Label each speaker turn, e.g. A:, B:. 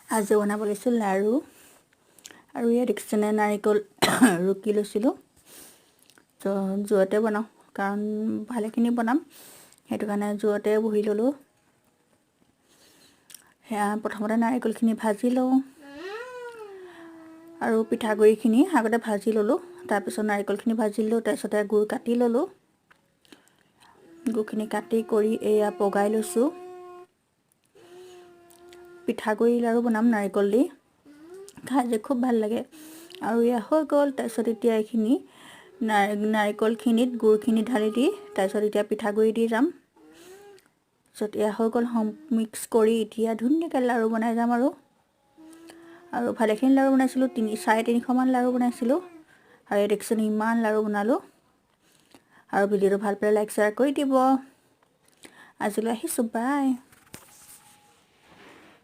A: আজি বনাব লৈছোঁ লাড়ু আৰু ইয়াত দেখিছেনে নাৰিকল ৰুকি লৈছিলোঁ। তো জুইতে বনাওঁ কাৰণ ভালেখিনি বনাম, সেইটো কাৰণে জুইতে বহি ল'লোঁ। সেয়া প্ৰথমতে নাৰিকলখিনি ভাজি লওঁ আৰু পিঠাগুড়িখিনি আগতে ভাজি ল'লোঁ, তাৰপিছত নাৰিকলখিনি ভাজি ল'লোঁ, তাৰপিছতে গুড় কাটি ল'লোঁ। গুড়খিনি কাটি কৰি এয়া পগাই লৈছোঁ। পিঠাগুড়ি লাড়ু বনাম নাৰিকল দি, খাই যে খুব ভাল লাগে। আৰু এয়া হৈ গ'ল। তাৰপিছত এতিয়া এইখিনি নাৰিকলখিনিত গুড়খিনি ঢালি দি তাৰপিছত এতিয়া পিঠাগুড়ি দি যাম। তাৰপিছত এয়া হৈ গ'ল, মিক্স কৰি এতিয়া ধুনীয়াকৈ লাড়ু বনাই যাম। আৰু ভালেখিনি লাড়ু বনাইছিলোঁ, 350-400মান লাড়ু বনাইছিলোঁ। আৰু এই দেখিছেনে ইমান লাড়ু বনালোঁ। আৰু ভিডিঅ'টো ভাল পালে লাইক শ্বেয়াৰ কৰি দিব। আজিলৈ আহিছোঁ, বাই।